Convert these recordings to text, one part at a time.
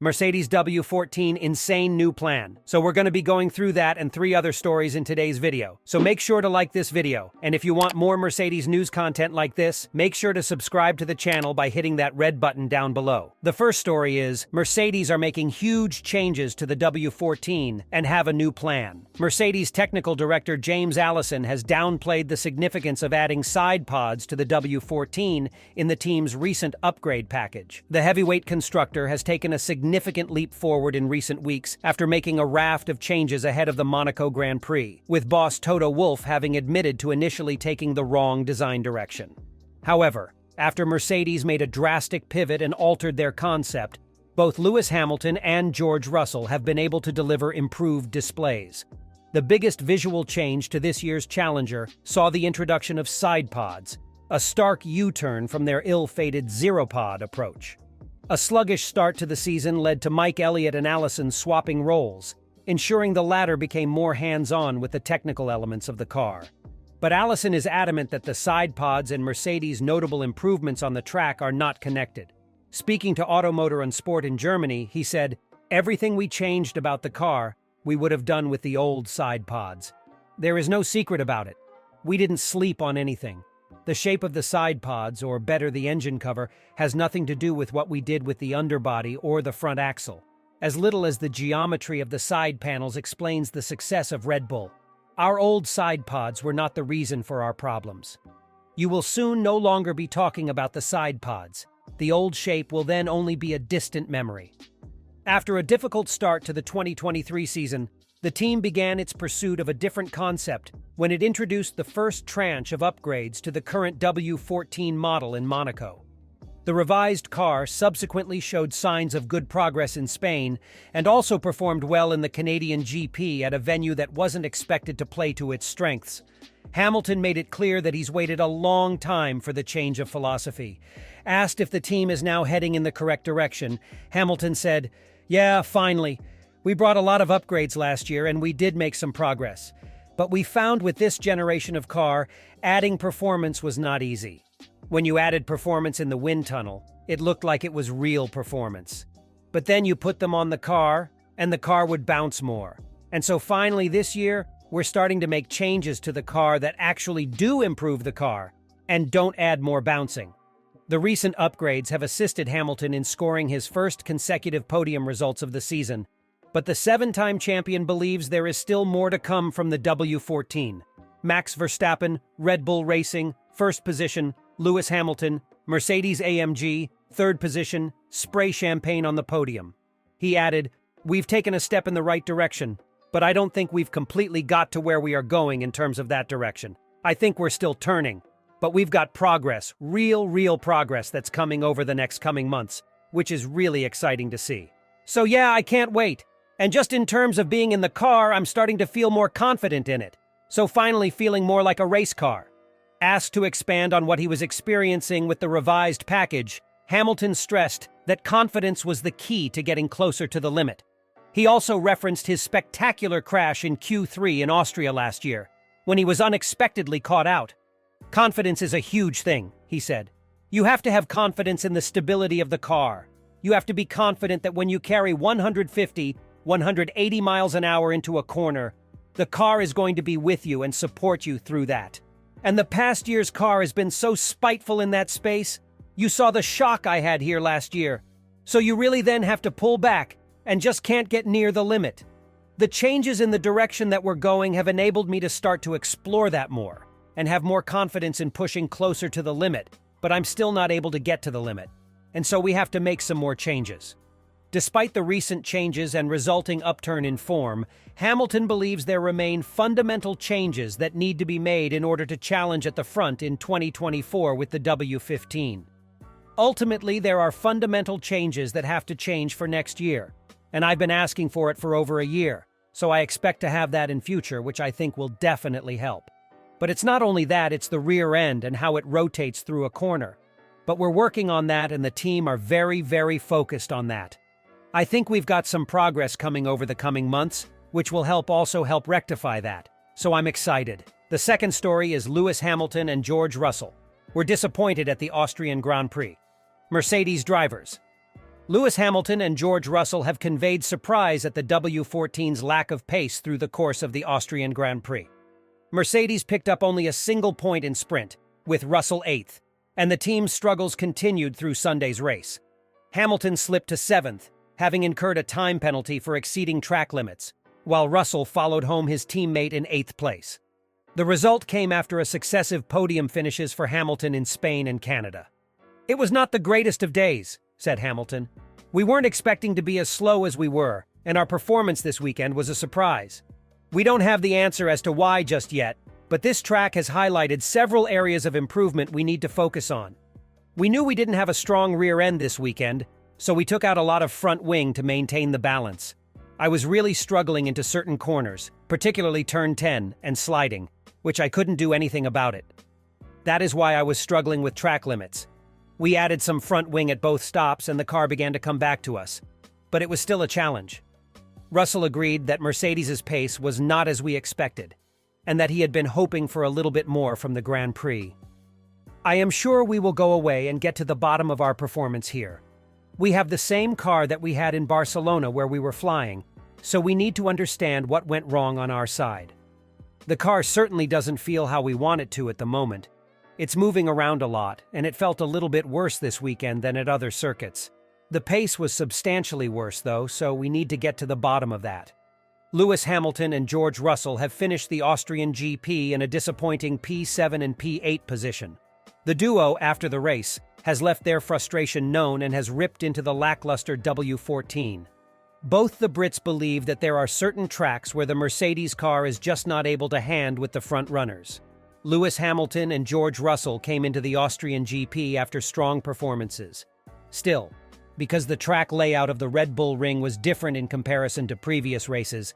Mercedes W14 Insane New Plan. So we're going to be going through that and 3 other stories in today's video. So make sure to like this video. And if you want more Mercedes news content like this, make sure to subscribe to the channel by hitting that red button down below. The first story is, Mercedes are making huge changes to the W14 and have a new plan. Mercedes technical director James Allison has downplayed the significance of adding side pods to the W14 in the team's recent upgrade package. The heavyweight constructor has taken a significant leap forward in recent weeks after making a raft of changes ahead of the Monaco Grand Prix, with boss Toto Wolff having admitted to initially taking the wrong design direction. However, after Mercedes made a drastic pivot and altered their concept, both Lewis Hamilton and George Russell have been able to deliver improved displays. The biggest visual change to this year's Challenger saw the introduction of side pods, a stark U-turn from their ill-fated zero-pod approach. A sluggish start to the season led to Mike Elliott and Allison swapping roles, ensuring the latter became more hands-on with the technical elements of the car. But Allison is adamant that the side pods and Mercedes' notable improvements on the track are not connected. Speaking to Automotor und Sport in Germany, he said, "Everything we changed about the car, we would have done with the old side pods. There is no secret about it. We didn't sleep on anything. The shape of the side pods, or better the engine cover, has nothing to do with what we did with the underbody or the front axle. As little as the geometry of the side panels explains the success of Red Bull. Our old side pods were not the reason for our problems. You will soon no longer be talking about the side pods. The old shape will then only be a distant memory." After a difficult start to the 2023 season, the team began its pursuit of a different concept when it introduced the first tranche of upgrades to the current W14 model in Monaco. The revised car subsequently showed signs of good progress in Spain and also performed well in the Canadian GP at a venue that wasn't expected to play to its strengths. Hamilton made it clear that he's waited a long time for the change of philosophy. Asked if the team is now heading in the correct direction, Hamilton said, "Yeah, finally. We brought a lot of upgrades last year and we did make some progress. But we found with this generation of car, adding performance was not easy. When you added performance in the wind tunnel, it looked like it was real performance. But then you put them on the car, and the car would bounce more. And so finally this year, we're starting to make changes to the car that actually do improve the car and don't add more bouncing." The recent upgrades have assisted Hamilton in scoring his first consecutive podium results of the season, but the 7-time champion believes there is still more to come from the W14. Max Verstappen, Red Bull Racing, first position, Lewis Hamilton, Mercedes-AMG, third position, spray champagne on the podium. He added, "We've taken a step in the right direction, but I don't think we've completely got to where we are going in terms of that direction. I think we're still turning, but we've got progress, real progress that's coming over the next coming months, which is really exciting to see. So yeah, I can't wait. And just in terms of being in the car, I'm starting to feel more confident in it. So finally feeling more like a race car." Asked to expand on what he was experiencing with the revised package, Hamilton stressed that confidence was the key to getting closer to the limit. He also referenced his spectacular crash in Q3 in Austria last year, when he was unexpectedly caught out. "Confidence is a huge thing," he said. "You have to have confidence in the stability of the car. You have to be confident that when you carry 150, 180 miles an hour into a corner, the car is going to be with you and support you through that. And the past year's car has been so spiteful in that space. You saw the shock I had here last year. So you really then have to pull back and just can't get near the limit. The changes in the direction that we're going have enabled me to start to explore that more and have more confidence in pushing closer to the limit, but I'm still not able to get to the limit. And so we have to make some more changes." Despite the recent changes and resulting upturn in form, Hamilton believes there remain fundamental changes that need to be made in order to challenge at the front in 2024 with the W15. Ultimately, there are fundamental changes that have to change for next year, and I've been asking for it for over a year, so I expect to have that in future, which I think will definitely help. But it's not only that, it's the rear end and how it rotates through a corner. But we're working on that, and the team are very focused on that. I think we've got some progress coming over the coming months, which will also help rectify that. So I'm excited. The second story is Lewis Hamilton and George Russell were disappointed at the Austrian Grand Prix. Mercedes drivers. Lewis Hamilton and George Russell have conveyed surprise at the W14's lack of pace through the course of the Austrian Grand Prix. Mercedes picked up only a single point in sprint, with Russell 8th, and the team's struggles continued through Sunday's race. Hamilton slipped to 7th, having incurred a time penalty for exceeding track limits, while Russell followed home his teammate in 8th place. The result came after a successive podium finishes for Hamilton in Spain and Canada. "It was not the greatest of days," said Hamilton. "We weren't expecting to be as slow as we were, and our performance this weekend was a surprise. We don't have the answer as to why just yet, but this track has highlighted several areas of improvement we need to focus on. We knew we didn't have a strong rear end this weekend, so we took out a lot of front wing to maintain the balance. I was really struggling into certain corners, particularly turn 10 and sliding, which I couldn't do anything about it. That is why I was struggling with track limits. We added some front wing at both stops and the car began to come back to us, but it was still a challenge." Russell agreed that Mercedes's pace was not as we expected, and that he had been hoping for a little bit more from the Grand Prix. "I am sure we will go away and get to the bottom of our performance here. We have the same car that we had in Barcelona where we were flying, so we need to understand what went wrong on our side. The car certainly doesn't feel how we want it to at the moment. It's moving around a lot, and it felt a little bit worse this weekend than at other circuits. The pace was substantially worse, though, so we need to get to the bottom of that." Lewis Hamilton and George Russell have finished the Austrian GP in a disappointing P7 and P8 position. The duo, after the race, has left their frustration known and has ripped into the lackluster W14. Both the Brits believe that there are certain tracks where the Mercedes car is just not able to hand with the front runners. Lewis Hamilton and George Russell came into the Austrian GP after strong performances. Still, because the track layout of the Red Bull Ring was different in comparison to previous races,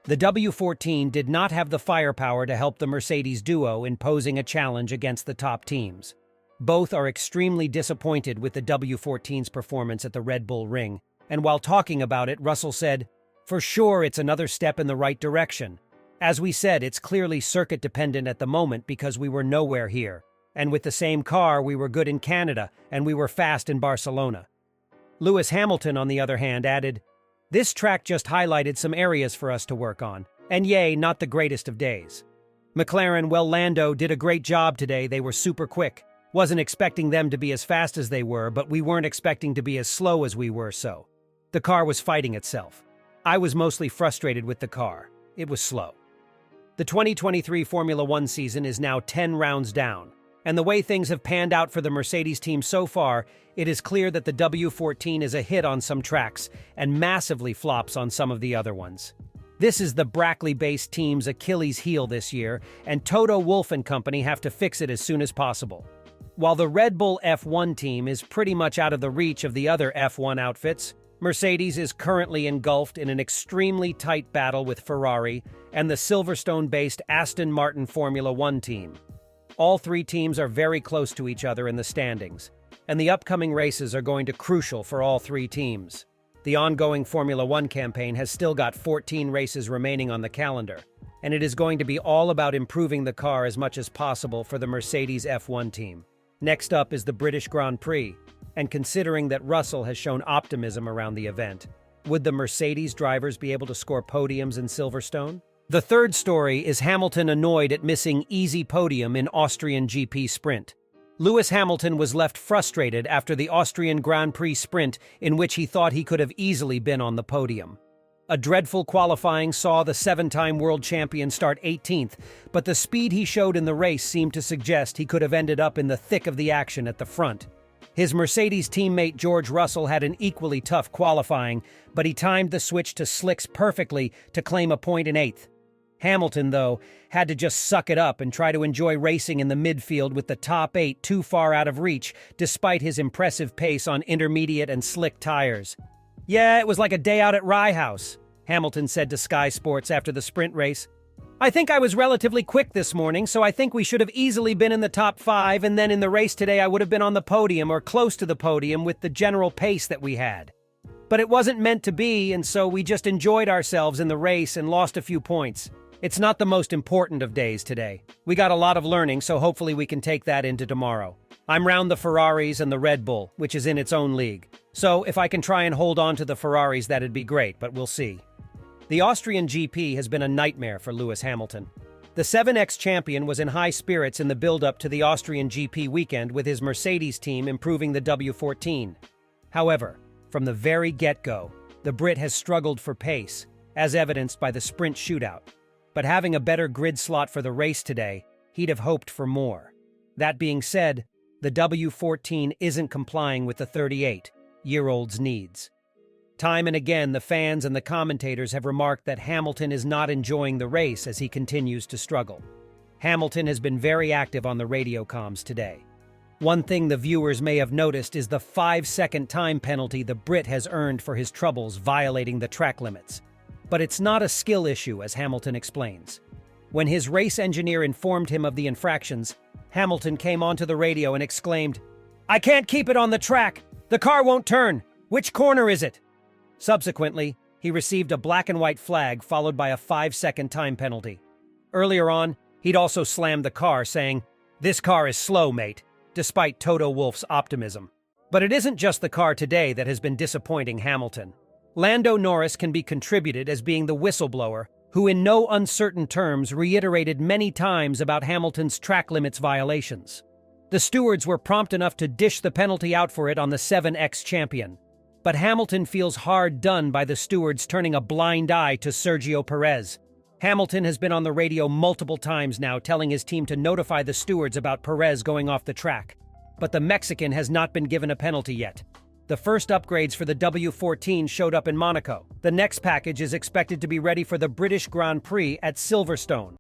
the W14 did not have the firepower to help the Mercedes duo in posing a challenge against the top teams. Both are extremely disappointed with the W14's performance at the Red Bull Ring, and while talking about it, Russell said, "For sure it's another step in the right direction. As we said, it's clearly circuit-dependent at the moment because we were nowhere here, and with the same car we were good in Canada and we were fast in Barcelona." Lewis Hamilton, on the other hand, added, "This track just highlighted some areas for us to work on, and yay, not the greatest of days. McLaren, well, Lando did a great job today. They were super quick. Wasn't expecting them to be as fast as they were, but we weren't expecting to be as slow as we were, so the car was fighting itself. I was mostly frustrated with the car. It was slow." The 2023 Formula One season is now 10 rounds down, and the way things have panned out for the Mercedes team so far, it is clear that the W14 is a hit on some tracks and massively flops on some of the other ones. This is the Brackley-based team's Achilles heel this year, and Toto, Wolff and company have to fix it as soon as possible. While the Red Bull F1 team is pretty much out of the reach of the other F1 outfits, Mercedes is currently engulfed in an extremely tight battle with Ferrari and the Silverstone-based Aston Martin Formula One team. All three teams are very close to each other in the standings, and the upcoming races are going to be crucial for all three teams. The ongoing Formula One campaign has still got 14 races remaining on the calendar, and it is going to be all about improving the car as much as possible for the Mercedes F1 team. Next up is the British Grand Prix, and considering that Russell has shown optimism around the event, would the Mercedes drivers be able to score podiums in Silverstone? The third story is Hamilton annoyed at missing easy podium in Austrian GP sprint. Lewis Hamilton was left frustrated after the Austrian Grand Prix sprint in which he thought he could have easily been on the podium. A dreadful qualifying saw the seven-time world champion start 18th, but the speed he showed in the race seemed to suggest he could have ended up in the thick of the action at the front. His Mercedes teammate George Russell had an equally tough qualifying, but he timed the switch to slicks perfectly to claim a point in 8th. Hamilton, though, had to just suck it up and try to enjoy racing in the midfield with the top 8 too far out of reach, despite his impressive pace on intermediate and slick tires. "Yeah, it was like a day out at Rye House," Hamilton said to Sky Sports after the sprint race. "I think I was relatively quick this morning, so I think we should have easily been in the top 5, and then in the race today I would have been on the podium or close to the podium with the general pace that we had. But it wasn't meant to be, and so we just enjoyed ourselves in the race and lost a few points. It's not the most important of days today. We got a lot of learning, so hopefully we can take that into tomorrow." I'm round the Ferraris and the Red Bull, which is in its own league. So if I can try and hold on to the Ferraris, that'd be great, but we'll see. The Austrian GP has been a nightmare for Lewis Hamilton. The 7X champion was in high spirits in the build-up to the Austrian GP weekend with his Mercedes team improving the W14. However, from the very get-go, the Brit has struggled for pace, as evidenced by the sprint shootout. But having a better grid slot for the race today, he'd have hoped for more. That being said, the W14 isn't complying with the 38-year-old's needs. Time and again, the fans and the commentators have remarked that Hamilton is not enjoying the race as he continues to struggle. Hamilton has been very active on the radio comms today. One thing the viewers may have noticed is the 5-second time penalty the Brit has earned for his troubles violating the track limits. But it's not a skill issue, as Hamilton explains. When his race engineer informed him of the infractions, Hamilton came onto the radio and exclaimed, "I can't keep it on the track! The car won't turn! Which corner is it?" Subsequently, he received a black and white flag followed by a 5-second time penalty. Earlier on, he'd also slammed the car, saying, "This car is slow, mate," despite Toto Wolff's optimism. But it isn't just the car today that has been disappointing Hamilton. Lando Norris can be contributed as being the whistleblower, who in no uncertain terms reiterated many times about Hamilton's track limits violations. The stewards were prompt enough to dish the penalty out for it on the 7X champion. But Hamilton feels hard done by the stewards turning a blind eye to Sergio Perez. Hamilton has been on the radio multiple times now telling his team to notify the stewards about Perez going off the track. But the Mexican has not been given a penalty yet. The first upgrades for the W14 showed up in Monaco. The next package is expected to be ready for the British Grand Prix at Silverstone.